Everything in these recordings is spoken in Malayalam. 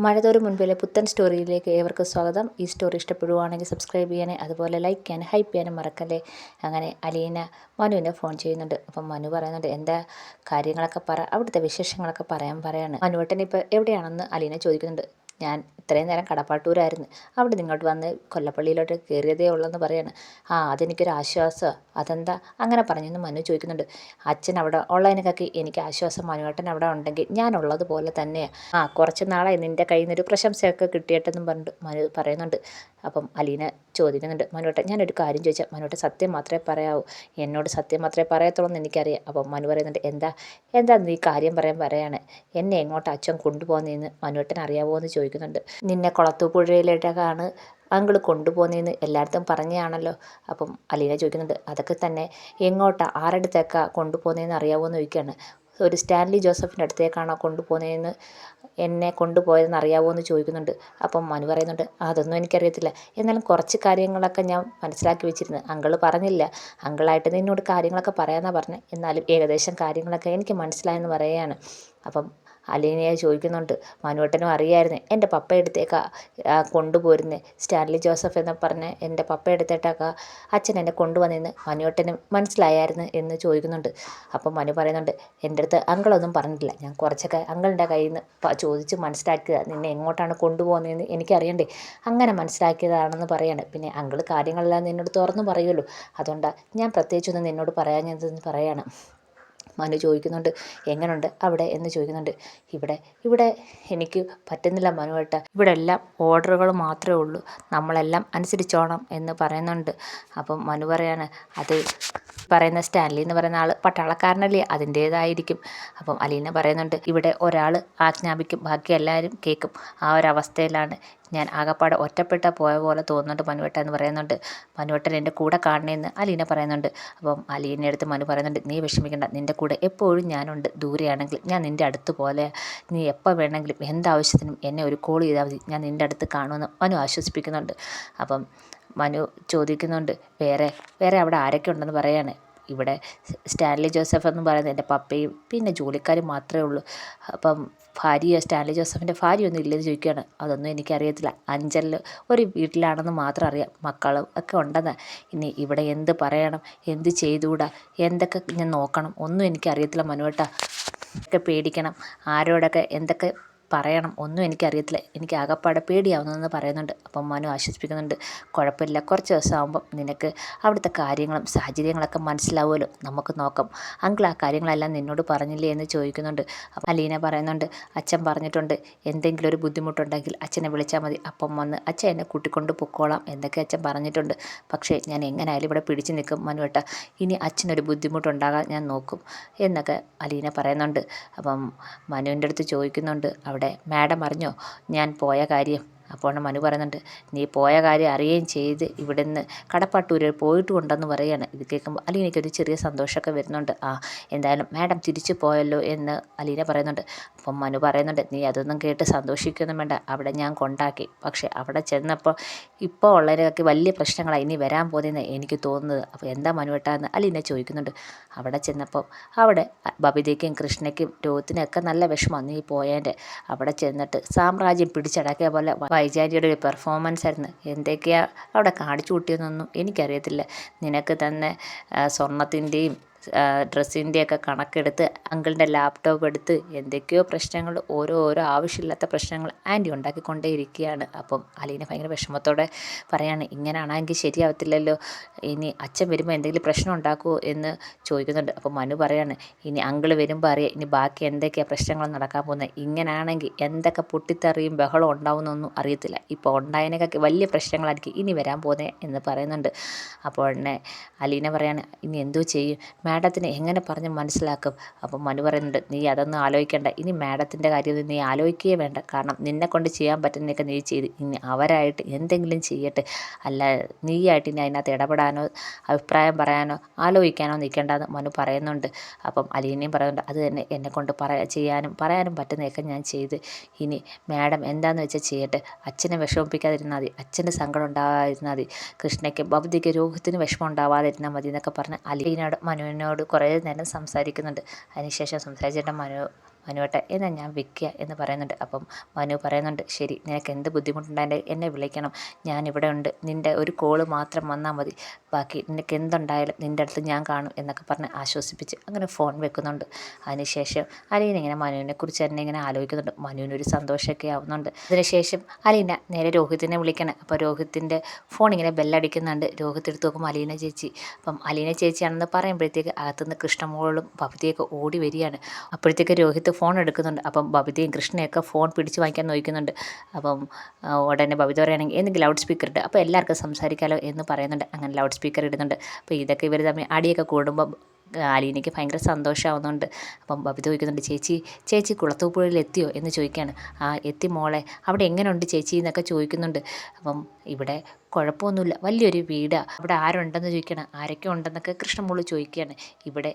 മഴതോറും മുൻപിലെ പുത്തൻ സ്റ്റോറിയിലേക്ക് ഏവർക്കും സ്വാഗതം. ഈ സ്റ്റോറി ഇഷ്ടപ്പെടുവാണെങ്കിൽ സബ്സ്ക്രൈബ് ചെയ്യാനേ, അതുപോലെ ലൈക്ക് ചെയ്യാനും ഹൈപ്പ് ചെയ്യാനും മറക്കല്ലേ. അങ്ങനെ അലീന മനുവിനെ ഫോൺ ചെയ്യുന്നുണ്ട്. അപ്പം മനു പറയുന്നുണ്ട്, എന്താ കാര്യങ്ങളൊക്കെ പറ, അവിടുത്തെ വിശേഷങ്ങളൊക്കെ പറയാണ്. മനുവേട്ടൻ ഇപ്പോൾ എവിടെയാണെന്ന് അലീന ചോദിക്കുന്നുണ്ട്. ഞാൻ ഇത്രയും നേരം കടപ്പാട്ടൂരായിരുന്നു, അവിടെ നിങ്ങോട്ട് വന്ന് കൊല്ലപ്പള്ളിയിലോട്ട് കയറിയതേ ഉള്ളെന്ന് പറയാണ്. അതെനിക്കൊരു ആശ്വാസമാണ്. അതെന്താ അങ്ങനെ പറഞ്ഞെന്ന് മനു ചോദിക്കുന്നുണ്ട്. അച്ഛൻ അവിടെ ഉള്ളതിനൊക്കെ എനിക്ക് ആശ്വാസം മനുവേട്ടൻ അവിടെ ഉണ്ടെങ്കിൽ ഞാനുള്ളതുപോലെ തന്നെയാണ്. കുറച്ച് നാളായി നിൻ്റെ കയ്യിൽ നിന്നൊരു പ്രശംസയൊക്കെ കിട്ടിയിട്ടെന്നും പറഞ്ഞിട്ട് മനു പറയുന്നുണ്ട്. അപ്പം അലീന ചോദിക്കുന്നുണ്ട്, മനുവേട്ടൻ ഞാനൊരു കാര്യം ചോദിച്ചാൽ മനുവേട്ടൻ സത്യം മാത്രമേ പറയാവൂ, എന്നോട് സത്യം മാത്രമേ പറയത്തുള്ളൂ എന്ന് എനിക്കറിയാം. അപ്പം മനു പറയുന്നുണ്ട്, എന്താ നീ കാര്യം പറയാണ്, എന്നെ എങ്ങോട്ട് അച്ഛൻ കൊണ്ടുപോകുന്നതെന്ന് മനുവേട്ടൻ അറിയാവോ എന്ന് ചോദിക്കുന്നുണ്ട്. നിന്നെ കുളത്തൂപ്പുഴയിലേക്കാണ് അങ്കിൾ കൊണ്ടുപോകുന്നതെന്ന് എല്ലായിടത്തും പറഞ്ഞാണല്ലോ. അപ്പം അലീന ചോദിക്കുന്നുണ്ട്, അതൊക്കെ തന്നെ എങ്ങോട്ടാ, ആരുടെത്തേക്കാണ് കൊണ്ടുപോകുന്നതെന്ന് അറിയാവോ എന്ന് ചോദിക്കുകയാണ്. ഒരു സ്റ്റാൻലി ജോസഫിൻ്റെ അടുത്തേക്കാണോ കൊണ്ടുപോകുന്നതെന്ന് എന്നെ കൊണ്ടുപോയതെന്ന് അറിയാവോ എന്ന് ചോദിക്കുന്നുണ്ട്. അപ്പം മനു പറയുന്നുണ്ട്, അതൊന്നും എനിക്കറിയത്തില്ല, എന്നാലും കുറച്ച് കാര്യങ്ങളൊക്കെ ഞാൻ മനസ്സിലാക്കി വെച്ചിരുന്നു, അങ്കിൾ പറഞ്ഞില്ല. അങ്കിളായിട്ട് നിന്നോട് കാര്യങ്ങളൊക്കെ പറയാമെന്നാണ് പറഞ്ഞത്, എന്നാലും ഏകദേശം കാര്യങ്ങളൊക്കെ എനിക്ക് മനസ്സിലായെന്ന് പറയുകയാണ്. അപ്പം അലീനയെ ചോദിക്കുന്നുണ്ട്, മനുവേട്ടനും അറിയായിരുന്നു എൻ്റെ പപ്പയെടുത്തേക്കാണ് കൊണ്ടുപോരുന്നത്, സ്റ്റാൻലി ജോസഫ് എന്ന് പറഞ്ഞ് എൻ്റെ പപ്പയെടുത്തേക്കാണ് അച്ഛൻ എന്നെ കൊണ്ടുവന്നതെന്ന് മനുവേട്ടനും മനസ്സിലായായിരുന്നു എന്ന് ചോദിക്കുന്നുണ്ട്. അപ്പം മനു പറയുന്നുണ്ട്, എൻ്റെ അടുത്ത് അങ്കിളൊന്നും പറഞ്ഞിട്ടില്ല, ഞാൻ കുറച്ചൊക്കെ അങ്കിളിൻ്റെ കയ്യിൽ നിന്ന് ചോദിച്ച് മനസ്സിലാക്കിയതാണ്, നിന്നെ എങ്ങോട്ടാണ് കൊണ്ടുപോകുന്നതെന്ന് എനിക്കറിയണ്ടേ, അങ്ങനെ മനസ്സിലാക്കിയതാണെന്ന് പറയാണ്. പിന്നെ അങ്കിൾ കാര്യങ്ങളെല്ലാം നിന്നോട് തുറന്നു പറയുമല്ലോ, അതുകൊണ്ടാണ് ഞാൻ പ്രത്യേകിച്ചൊന്നും നിന്നോട് പറയാഞ്ഞതെന്ന് പറയാണ്. മനു ചോദിക്കുന്നുണ്ട്, എങ്ങനെയുണ്ട് അവിടെ എന്ന് ചോദിക്കുന്നുണ്ട്. ഇവിടെ എനിക്ക് പറ്റുന്നില്ല മനുവേട്ട, ഇവിടെ എല്ലാം ഓർഡറുകൾ മാത്രമേ ഉള്ളൂ, നമ്മളെല്ലാം അനുസരിച്ചോണം എന്ന് പറയുന്നുണ്ട്. അപ്പം മനു പറയാണ്, അത് പറയുന്ന സ്റ്റാൻലി എന്ന് പറയുന്ന ആൾ പട്ടാളക്കാരനല്ലേ, അതിൻ്റേതായിരിക്കും. അപ്പം അലീന പറയുന്നുണ്ട്, ഇവിടെ ഒരാൾ ആജ്ഞാപിക്കും ബാക്കി എല്ലാവരും കേൾക്കും, ആ ഒരവസ്ഥയിലാണ് ഞാൻ ആകപ്പാടെ ഒറ്റപ്പെട്ട പോയ പോലെ തോന്നുന്നുണ്ട് മനുവേട്ട എന്ന് പറയുന്നുണ്ട്. മനുവേട്ടൻ എൻ്റെ കൂടെ കാണണേന്ന് അലീന പറയുന്നുണ്ട്. അപ്പം അലീനയുടെ അടുത്ത് മനു പറയുന്നുണ്ട്, നീ വിഷമിക്കേണ്ട, നിൻ്റെ കൂടെ എപ്പോഴും ഞാനുണ്ട്, ദൂരെയാണെങ്കിൽ ഞാൻ നിൻ്റെ അടുത്ത് പോലെ, നീ എപ്പോൾ വേണമെങ്കിലും എന്താവശ്യത്തിനും എന്നെ ഒരു കോൾ ചെയ്താൽ മതി, ഞാൻ നിൻ്റെ അടുത്ത് കാണുമെന്ന് മനു ആശ്വസിപ്പിക്കുന്നുണ്ട്. അപ്പം മനു ചോദിക്കുന്നുണ്ട്, വേറെ അവിടെ ആരൊക്കെ ഉണ്ടെന്ന് പറയാണ്. ഇവിടെ സ്റ്റാൻലി ജോസഫ് എന്ന് പറയുന്നത് എൻ്റെ പപ്പയും പിന്നെ ജോലിക്കാരും മാത്രമേ ഉള്ളൂ. അപ്പം സ്റ്റാൻലി ജോസഫിൻ്റെ ഭാര്യയൊന്നും ഇല്ലെന്ന് ചോദിക്കുകയാണ്. അതൊന്നും എനിക്കറിയത്തില്ല, അഞ്ചലിൽ ഒരു വീട്ടിലാണെന്ന് മാത്രം അറിയാം, മക്കളും ഒക്കെ ഉണ്ടെന്ന്. ഇനി ഇവിടെ എന്ത് പറയണം, എന്ത് ചെയ്തുകൂടാ, എന്തൊക്കെ ഞാൻ നോക്കണം, ഒന്നും എനിക്കറിയത്തില്ല മനുവേട്ട, ഒക്കെ പേടിക്കണം, ആരോടൊക്കെ എന്തൊക്കെ പറയണം ഒന്നും എനിക്കറിയത്തില്ല, എനിക്ക് ആകപ്പാടെ പേടിയാവുന്നതെന്ന് പറയുന്നുണ്ട്. അപ്പം മനു ആശ്വസിപ്പിക്കുന്നുണ്ട്, കുഴപ്പമില്ല, കുറച്ച് ദിവസം ആകുമ്പം നിനക്ക് അവിടുത്തെ കാര്യങ്ങളും സാഹചര്യങ്ങളൊക്കെ മനസ്സിലാവുമല്ലോ, നമുക്ക് നോക്കാം, അങ്കിൾ ആ കാര്യങ്ങളെല്ലാം നിന്നോട് പറഞ്ഞില്ലേ എന്ന് ചോദിക്കുന്നുണ്ട്. അപ്പം അലീന പറയുന്നുണ്ട്, അച്ഛൻ പറഞ്ഞിട്ടുണ്ട്, എന്തെങ്കിലും ഒരു ബുദ്ധിമുട്ടുണ്ടെങ്കിൽ അച്ഛനെ വിളിച്ചാൽ മതി, അപ്പം വന്ന് അച്ഛൻ എന്നെ കൂട്ടിക്കൊണ്ട് പൊക്കോളാം എന്നൊക്കെ അച്ഛൻ പറഞ്ഞിട്ടുണ്ട്. പക്ഷേ ഞാൻ എങ്ങനെയായാലും ഇവിടെ പിടിച്ചു നിൽക്കും മനുവേട്ട, ഇനി അച്ഛനൊരു ബുദ്ധിമുട്ടുണ്ടാകാൻ ഞാൻ നോക്കും എന്നൊക്കെ അലീന പറയുന്നുണ്ട്. അപ്പം മനുവിൻ്റെ അടുത്ത് ചോദിക്കുന്നുണ്ട്, അവിടെ മാഡം അറിഞ്ഞോ ഞാൻ പോയ കാര്യം? അപ്പോൾ മനു പറയുന്നുണ്ട്, നീ പോയ കാര്യം അറിയുകയും ചെയ്ത് ഇവിടുന്ന് കടപ്പാട്ടൂര് പോയിട്ടുണ്ടെന്ന് പറയുകയാണ്. ഇത് കേൾക്കുമ്പോൾ അലീനയ്ക്കൊരു ചെറിയ സന്തോഷമൊക്കെ വരുന്നുണ്ട്. എന്തായാലും മാഡം തിരിച്ചു പോയല്ലോ എന്ന് അലീന പറയുന്നുണ്ട്. അപ്പം മനു പറയുന്നുണ്ട്, നീ അതൊന്നും കേട്ട് സന്തോഷിക്കൊന്നും വേണ്ട, അവിടെ ഞാൻ കൊണ്ടാക്കി, പക്ഷേ അവിടെ ചെന്നപ്പോൾ ഇപ്പോൾ ഉള്ളതിനൊക്കെ വലിയ പ്രശ്നങ്ങളാണ് ഇനി വരാൻ പോകുന്നതെന്ന് എനിക്ക് തോന്നുന്നത്. അപ്പോൾ എന്താ മനുവേട്ടാന്ന് അലീന ചോദിക്കുന്നുണ്ട്. അവിടെ ചെന്നപ്പോൾ അവിടെ ബബിതയ്ക്കും കൃഷ്ണയ്ക്കും രോഹത്തിനും ഒക്കെ നല്ല വിഷമമാണ് നീ പോയതിൻ്റെ. അവിടെ ചെന്നിട്ട് സാമ്രാജ്യം പിടിച്ചടക്കിയ പോലെ വൈജാരിയുടെ ഒരു പെർഫോമൻസ് ആയിരുന്നു, എന്തൊക്കെയാണ് അവിടെ കാണിച്ചു കൂട്ടിയെന്നൊന്നും എനിക്കറിയത്തില്ല. നിനക്ക് തന്നെ സ്വർണത്തിൻ്റെയും ഡ്രസ്സിൻ്റെയൊക്കെ കണക്കെടുത്ത് അങ്കിളിൻ്റെ ലാപ്ടോപ്പ് എടുത്ത് എന്തൊക്കെയോ പ്രശ്നങ്ങൾ, ഓരോ ആവശ്യമില്ലാത്ത പ്രശ്നങ്ങൾ ആൻറ്റി ഉണ്ടാക്കിക്കൊണ്ടേ ഇരിക്കുകയാണ്. അപ്പം അലീന ഭയങ്കര വിഷമത്തോടെ പറയാണ്, ഇങ്ങനെയാണെങ്കിൽ ശരിയാവത്തില്ലല്ലോ, ഇനി അച്ഛൻ വരുമ്പോൾ എന്തെങ്കിലും പ്രശ്നം ഉണ്ടാക്കുമോ എന്ന് ചോദിക്കുന്നുണ്ട്. അപ്പം മനു പറയാണ്, ഇനി അങ്കിൾ വരുമ്പോൾ അറിയാം ഇനി ബാക്കി എന്തൊക്കെയാണ് പ്രശ്നങ്ങൾ നടക്കാൻ പോകുന്നത്, ഇങ്ങനെയാണെങ്കിൽ എന്തൊക്കെ പൊട്ടിത്തെറിയും ബഹളം ഉണ്ടാവുമെന്നൊന്നും അറിയത്തില്ല, ഇപ്പോൾ ഉണ്ടായതിനൊക്കെ വലിയ പ്രശ്നങ്ങളായിരിക്കും ഇനി വരാൻ പോകുന്നത് എന്ന് പറയുന്നുണ്ട്. അപ്പോൾ തന്നെ അലീന പറയാണ്, ഇനി എന്തോ ചെയ്യും, മാഡത്തിന് എങ്ങനെ പറഞ്ഞ് മനസ്സിലാക്കും? അപ്പം മനു പറയുന്നുണ്ട്, നീ അതൊന്നും ആലോചിക്കേണ്ട, ഇനി മാഡത്തിൻ്റെ കാര്യമൊന്നും നീ ആലോചിക്കുകയേ വേണ്ട, കാരണം നിന്നെക്കൊണ്ട് ചെയ്യാൻ പറ്റുന്നതൊക്കെ നീ ചെയ്ത്, ഇനി അവരായിട്ട് എന്തെങ്കിലും ചെയ്യട്ടെ, അല്ല നീയായിട്ട് ഇനി അതിനകത്ത് ഇടപെടാനോ അഭിപ്രായം പറയാനോ ആലോചിക്കാനോ നിൽക്കേണ്ടെന്ന് മനു പറയുന്നുണ്ട്. അപ്പം അലീനയും പറയുന്നുണ്ട്, അത് തന്നെ എന്നെക്കൊണ്ട് ചെയ്യാനും പറയാനും പറ്റുന്നതൊക്കെ ഞാൻ ചെയ്ത്, ഇനി മാഡം എന്താണെന്ന് വെച്ചാൽ ചെയ്യട്ടെ, അച്ഛനെ വിഷമിപ്പിക്കാതിരുന്നാൽ മതി, അച്ഛന് സങ്കടം ഉണ്ടാകാതിരുന്നാൽ മതി, കൃഷ്ണയ്ക്ക് ഭവതിക്ക് രോഗത്തിന് വിഷമം ഉണ്ടാവാതിരുന്നാൽ മതി എന്നൊക്കെ പറഞ്ഞ് അലീനയോട് മനുവിനോട് കുറേ നേരം സംസാരിക്കുന്നുണ്ട്. അതിനുശേഷം സംസാരിച്ചിട്ട് മനു മനുവേട്ട എന്നാൽ ഞാൻ വെക്കുക എന്ന് പറയുന്നുണ്ട്. അപ്പം മനു പറയുന്നുണ്ട്, ശരി, നിനക്ക് എന്ത് ബുദ്ധിമുട്ടുണ്ടായാലും എന്നെ വിളിക്കണം, ഞാനിവിടെ ഉണ്ട്, നിൻ്റെ ഒരു കോള് മാത്രം വന്നാൽ മതി, ബാക്കി നിനക്ക് എന്തുണ്ടായാലും നിൻ്റെ അടുത്ത് ഞാൻ കാണും എന്നൊക്കെ പറഞ്ഞ് ആശ്വസിപ്പിച്ച് അങ്ങനെ ഫോൺ വെക്കുന്നുണ്ട്. അതിനുശേഷം അലീന ഇങ്ങനെ മനുവിനെക്കുറിച്ച് തന്നെ ഇങ്ങനെ ആലോചിക്കുന്നുണ്ട്. മനുവിനൊരു സന്തോഷമൊക്കെ ആവുന്നുണ്ട്. അതിനുശേഷം അലീന നേരെ രോഹിത്തിനെ വിളിക്കണം. അപ്പോൾ രോഹിത്തിൻ്റെ ഫോൺ ഇങ്ങനെ ബെല്ലടിക്കുന്നുണ്ട്. രോഹിത്ത് എടുത്ത് നോക്കുമ്പോൾ അലീന ചേച്ചി. അപ്പം അലീന ചേച്ചിയാണെന്ന് പറയുമ്പോഴത്തേക്ക് അകത്തുനിന്ന് കൃഷ്ണമോളും ബബിതയൊക്കെ ഓടി വരികയാണ്. അപ്പോഴത്തേക്ക് രോഹിത്ത് ഫോൺ എടുക്കുന്നുണ്ട്. അപ്പം ബബിതയും കൃഷ്ണയൊക്കെ ഫോൺ പിടിച്ച് വാങ്ങിക്കാൻ നോക്കുന്നുണ്ട്. അപ്പം ഉടനെ ബബിത പറയുകയാണെങ്കിൽ എന്തെങ്കിലും ലൗഡ് സ്പീക്കർ ഇട്ട് അപ്പോൾ എല്ലാവർക്കും സംസാരിക്കാമല്ലോ എന്ന് പറയുന്നുണ്ട്. അങ്ങനെ ലൗഡ് സ്പീക്കർ ഇടുന്നുണ്ട്. അപ്പോൾ ഇതൊക്കെ ഇവർ തമ്മിൽ അടിയൊക്കെ കൂടുമ്പം അലീനയ്ക്ക് ഭയങ്കര സന്തോഷമാവുന്നുണ്ട്. അപ്പം ബബിത ചോദിക്കുന്നുണ്ട്, ചേച്ചി കുളത്തൂപ്പുഴയിൽ എത്തിയോ എന്ന് ചോദിക്കുകയാണ്. ആ എത്തി മോളെ, അവിടെ എങ്ങനെയുണ്ട് ചേച്ചി എന്നൊക്കെ ചോദിക്കുന്നുണ്ട്. അപ്പം ഇവിടെ കുഴപ്പമൊന്നുമില്ല, വലിയൊരു വീടാണ്, അവിടെ ആരുണ്ടെന്ന് ചോദിക്കണം, ആരൊക്കെ ഉണ്ടെന്നൊക്കെ കൃഷ്ണമോള് ചോദിക്കുകയാണ്.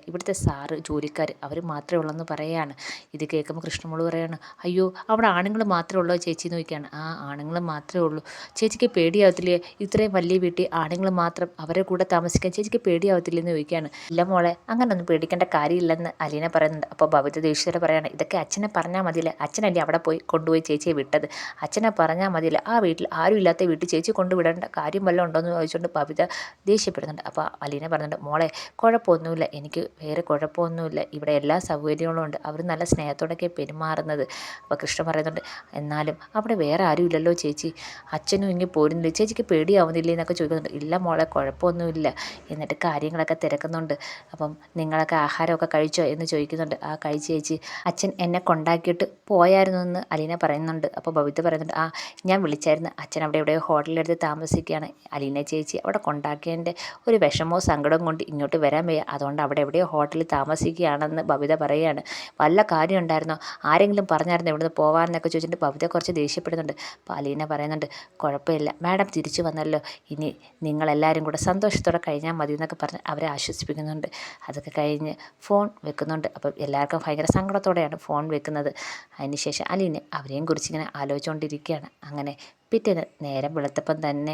ഇവിടുത്തെ സാറ് ജോലിക്കാർ അവർ മാത്രമേ ഉള്ളെന്ന് പറയുകയാണ്. ഇത് കേൾക്കുമ്പോൾ കൃഷ്ണമോള് പറയുകയാണ്, അയ്യോ അവിടെ ആണുങ്ങൾ മാത്രമേ ഉള്ളൂ ചേച്ചി എന്ന് ചോദിക്കുകയാണ്. ആ ആണുങ്ങൾ മാത്രമേ ഉള്ളൂ, ചേച്ചിക്ക് പേടിയാവത്തില്ലേ ഇത്രയും വലിയ വീട്ടിൽ ആണുങ്ങൾ മാത്രം അവരുടെ കൂടെ താമസിക്കാൻ ചേച്ചിക്ക് പേടിയാവത്തില്ലെന്ന് ചോദിക്കുകയാണ്. ഇല്ല മോളെ, അങ്ങനൊന്നും പേടിക്കേണ്ട കാര്യമില്ലെന്ന് അലീന പറയുന്നുണ്ട്. അപ്പോൾ ബബിത ദേഷ്യത്തോടെ പറയുകയാണ്, ഇതൊക്കെ അച്ഛനെ പറഞ്ഞാൽ മതിയില്ല, അച്ഛനല്ലേ അവിടെ കൊണ്ടുപോയി ചേച്ചിയെ വിട്ടത്, അച്ഛനെ പറഞ്ഞാൽ മതിയില്ല, ആ വീട്ടിൽ ആരും ഇല്ലാത്ത വീട്ടിൽ ചേച്ചി കൊണ്ടുവിടേണ്ട കാര്യം വല്ലതും ഉണ്ടോയെന്ന് ചോദിച്ചുകൊണ്ട് ബബിത ദേഷ്യപ്പെടുന്നുണ്ട്. അപ്പോൾ അലീന പറയുന്നുണ്ട്, മോളെ കുഴപ്പമൊന്നുമില്ല, എനിക്ക് വേറെ കുഴപ്പമൊന്നുമില്ല, ഇവിടെ എല്ലാ സൗകര്യങ്ങളും ഉണ്ട്, അവർ നല്ല സ്നേഹത്തോടൊക്കെ പെരുമാറുന്നത്. അപ്പോൾ കൃഷ്ണ പറയുന്നുണ്ട്, എന്നാലും അവിടെ വേറെ ആരും ഇല്ലല്ലോ ചേച്ചി, അച്ഛനും ഇങ്ങനെ പോരുന്നില്ല, ചേച്ചിക്ക് പേടിയാവുന്നില്ലേ എന്നൊക്കെ ചോദിക്കുന്നുണ്ട്. ഇല്ല മോളെ കുഴപ്പമൊന്നുമില്ല, എന്നിട്ട് കാര്യങ്ങളൊക്കെ തിരക്കുന്നുണ്ട്. അപ്പം നിങ്ങളൊക്കെ ആഹാരമൊക്കെ കഴിച്ചോ എന്ന് ചോദിക്കുന്നുണ്ട്. ആ കഴിച്ച് ചേച്ചി, അച്ഛൻ എന്നെ കൊണ്ടാക്കിയിട്ട് പോയായിരുന്നു എന്ന് അലീന പറയുന്നുണ്ട്. അപ്പോൾ ബബിത പറയുന്നുണ്ട്, ആ ഞാൻ വിളിച്ചായിരുന്നു, അച്ഛൻ അവിടെ എവിടെയോ ഹോട്ടലെടുത്ത് താമസിക്കുകയാണ്, അലീന ചേച്ചി അവിടെ കൊണ്ടാക്കിയതിൻ്റെ ഒരു വിഷമോ സങ്കടവും കൊണ്ട് ഇങ്ങോട്ട് വരാൻ വയ്യ, അതുകൊണ്ട് അവിടെ എവിടെയോ ഹോട്ടലിൽ താമസിക്കുകയാണെന്ന് ബബിത പറയുകയാണ്. വല്ല കാര്യം ഉണ്ടായിരുന്നോ, ആരെങ്കിലും പറഞ്ഞായിരുന്നു ഇവിടുന്ന് പോകാമെന്നൊക്കെ ചോദിച്ചിട്ട് ബബിത കുറച്ച് ദേഷ്യപ്പെടുന്നുണ്ട്. അപ്പോൾ അലീന പറയുന്നുണ്ട്, കുഴപ്പമില്ല മാഡം തിരിച്ചു വന്നല്ലോ, ഇനി നിങ്ങളെല്ലാവരും കൂടെ സന്തോഷത്തോടെ കഴിഞ്ഞാൽ മതി എന്നൊക്കെ പറഞ്ഞ് അവരെ ആശ്വസിപ്പിക്കുന്നുണ്ട്. അതൊക്കെ കഴിഞ്ഞ് ഫോൺ വെക്കുന്നുണ്ട്. അപ്പം എല്ലാവർക്കും ഭയങ്കര സങ്കടത്തോടെയാണ് ഫോൺ വെക്കുന്നത്. അതിനുശേഷം അലീന അവരെയും കുറിച്ചിങ്ങനെ ആലോചിച്ചുകൊണ്ടിരിക്കുകയാണ്. അങ്ങനെ പിറ്റേന്ന് നേരം വെളുത്തപ്പം തന്നെ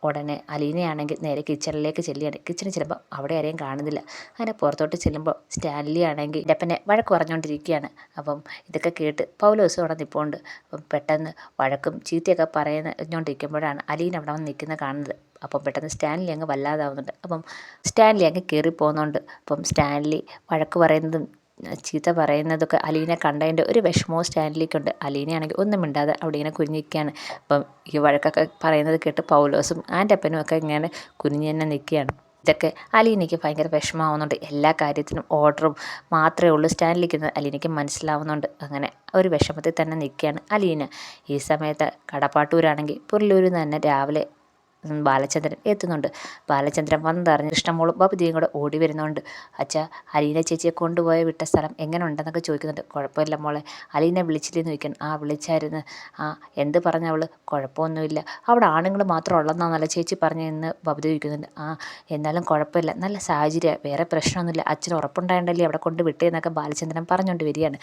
ഉടനെ അലീനയാണെങ്കിൽ നേരെ കിച്ചണിലേക്ക് ചെല്ലുകയാണ്. കിച്ചണിൽ ചെല്ലുമ്പോൾ അവിടെ ആരെയും കാണുന്നില്ല. അങ്ങനെ പുറത്തോട്ട് ചെല്ലുമ്പോൾ സ്റ്റാൻലി ആണെങ്കിൽ ഇടപ്പനെ വഴക്ക് പറഞ്ഞുകൊണ്ടിരിക്കുകയാണ്. അപ്പം ഇതൊക്കെ കേട്ട് പൗലോസ് അവിടെ നിൽപ്പുണ്ട്. അപ്പം പെട്ടെന്ന് വഴക്കും ചീത്തയൊക്കെ പറഞ്ഞുകൊണ്ടിരിക്കുമ്പോഴാണ് അലീന അവിടെ വന്ന് നിൽക്കുന്നത് കാണുന്നത്. അപ്പം പെട്ടെന്ന് സ്റ്റാൻലി അങ്ങ് വല്ലാതാവുന്നുണ്ട്. അപ്പം സ്റ്റാൻലി അങ്ങ് കയറി പോകുന്നുണ്ട്. അപ്പം സ്റ്റാൻലി വഴക്ക് പറയുന്നതും ചീത്ത പറയുന്നതൊക്കെ അലീന കണ്ടതിൻ്റെ ഒരു വിഷമവും സ്റ്റാൻലിക്കുണ്ട്. അലീനയാണെങ്കിൽ ഒന്നും മിണ്ടാതെ അവിടെ ഇങ്ങനെ കുനിഞ്ഞിരിക്കുകയാണ്. അപ്പം ഈ വഴക്കൊക്കെ പറയുന്നത് കേട്ട് പൗലോസും ആൻ്റെ അപ്പനും ഒക്കെ ഇങ്ങനെ കുനിഞ്ഞ് തന്നെ നിൽക്കുകയാണ്. ഇതൊക്കെ അലീനയ്ക്ക് ഭയങ്കര വിഷമമാവുന്നുണ്ട്. എല്ലാ കാര്യത്തിനും ഓർഡറും മാത്രമേ ഉള്ളൂ സ്റ്റാൻലിക്ക് അലീനയ്ക്ക് മനസ്സിലാവുന്നുണ്ട്. അങ്ങനെ ഒരു വിഷമത്തിൽ തന്നെ നിൽക്കുകയാണ് അലീന. ഈ സമയത്ത് കടപ്പാട്ടൂരാണെങ്കിൽ പുല്ലൂരിൽ നിന്ന് തന്നെ രാവിലെ ബാലചന്ദ്രൻ എത്തുന്നുണ്ട്. ബാലചന്ദ്രൻ വന്നറിഞ്ഞ് കൃഷ്ണമോളും ബബിതയും കൂടെ ഓടി വരുന്നുണ്ട്. അച്ഛാ, അലീന ചേച്ചിയെ കൊണ്ടുപോയ വിട്ട സ്ഥലം എങ്ങനെ ഉണ്ടെന്നൊക്കെ ചോദിക്കുന്നുണ്ട്. കുഴപ്പമില്ല മോളെ, അലീന വിളിച്ചില്ലെന്ന് ചോദിക്കണം. ആ വിളിച്ചായിരുന്നു. ആ എന്ത് പറഞ്ഞ അവൾ? കുഴപ്പമൊന്നുമില്ല, അവിടെ ആണുങ്ങൾ മാത്രം ഉള്ളതെന്നാണല്ലോ ചേച്ചി പറഞ്ഞതെന്ന് ബബിത ചോദിക്കുന്നുണ്ട്. ആ എന്നാലും കുഴപ്പമില്ല, നല്ല സാഹചര്യം, വേറെ പ്രശ്നമൊന്നുമില്ല, അച്ഛന് ഉറപ്പുണ്ടായതല്ലേ അവിടെ കൊണ്ട് വിട്ടേന്നൊക്കെ ബാലചന്ദ്രൻ പറഞ്ഞുകൊണ്ട് വരികയാണ്.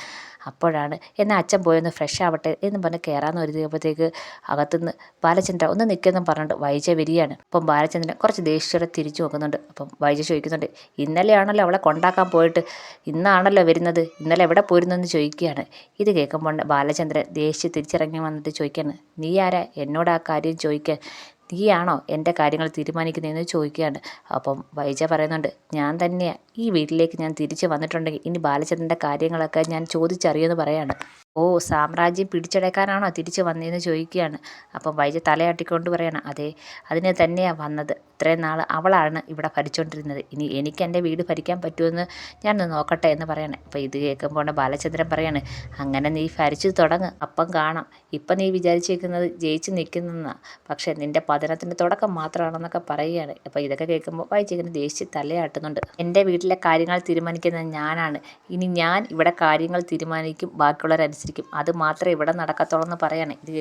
അപ്പോഴാണ് എന്നാൽ അച്ഛൻ പോയൊന്ന് ഫ്രഷ് ആവട്ടെ എന്ന് പറഞ്ഞ് കയറാമെന്ന് ഒരുതിയപ്പോഴത്തേക്ക് അകത്തുനിന്ന് ബാലചന്ദ്ര ഒന്ന് നിൽക്കുമെന്നും പറഞ്ഞിട്ട് വൈജ വരികയാണ്. അപ്പം ബാലചന്ദ്രൻ കുറച്ച് ദേഷ്യത്തോടെ തിരിച്ചു നോക്കുന്നുണ്ട്. അപ്പം വൈജ ചോദിക്കുന്നുണ്ട്, ഇന്നലെയാണല്ലോ അവളെ കൊണ്ടാക്കാൻ പോയിട്ട് ഇന്നാണല്ലോ വരുന്നത്, ഇന്നലെ എവിടെ പോയിരുന്നെന്ന് ചോദിക്കുകയാണ്. ഇത് കേൾക്കുമ്പോൾ ബാലചന്ദ്രൻ ദേഷ്യം തിരിച്ചിറങ്ങി വന്നിട്ട് ചോദിക്കുകയാണ്, നീ ആരാ എന്നോട് ആ കാര്യം ചോദിക്കാൻ, നീയാണോ എൻ്റെ കാര്യങ്ങൾ തീരുമാനിക്കുന്നതെന്ന് ചോദിക്കുകയാണ്. അപ്പം വൈജ പറയുന്നുണ്ട്, ഞാൻ തന്നെയാണ്, ഈ വീട്ടിലേക്ക് ഞാൻ തിരിച്ച് വന്നിട്ടുണ്ടെങ്കിൽ ഇനി ബാലചന്ദ്രൻ്റെ കാര്യങ്ങളൊക്കെ ഞാൻ ചോദിച്ചറിയുമെന്ന് പറയാണ്. ഓ, സാമ്രാജ്യം പിടിച്ചെടുക്കാനാണോ തിരിച്ച് വന്നതെന്ന് ചോദിക്കുകയാണ്. അപ്പം വൈജ തലയാട്ടിക്കൊണ്ട് പറയണം, അതെ, അതിന് തന്നെയാണ് വന്നത്, ഇത്രയും നാൾ അവളാണ് ഇവിടെ ഭരിച്ചുകൊണ്ടിരുന്നത്, ഇനി എനിക്ക് എൻ്റെ വീട് ഭരിക്കാൻ പറ്റുമെന്ന് ഞാനൊന്ന് നോക്കട്ടെ എന്ന് പറയണേ. അപ്പോൾ ഇത് കേൾക്കുമ്പോൾ ബാലചന്ദ്രൻ പറയാണ്, അങ്ങനെ നീ ഭരിച്ചു തുടങ്ങ്, അപ്പം കാണാം, ഇപ്പം നീ വിചാരിച്ചേക്കുന്നത് ജയിച്ച് നിൽക്കുന്നതെന്നാണ്, പക്ഷേ നിൻ്റെ പതനത്തിൻ്റെ തുടക്കം മാത്രമാണെന്നൊക്കെ പറയുകയാണ്. അപ്പോൾ ഇതൊക്കെ കേൾക്കുമ്പോൾ വൈജയിങ്ങനെ ദേഷ്യം തലയാട്ടുന്നുണ്ട്. എൻ്റെ വീട്ടിലെ കാര്യങ്ങൾ തീരുമാനിക്കുന്നത് ഞാനാണ്, ഇനി ഞാൻ ഇവിടെ കാര്യങ്ങൾ തീരുമാനിക്കും, ബാക്കിയുള്ളവരനുസരിക്കും, അത് മാത്രമേ ഇവിടെ നടക്കത്തുള്ളൂ എന്ന് പറയാണ്. ഇത്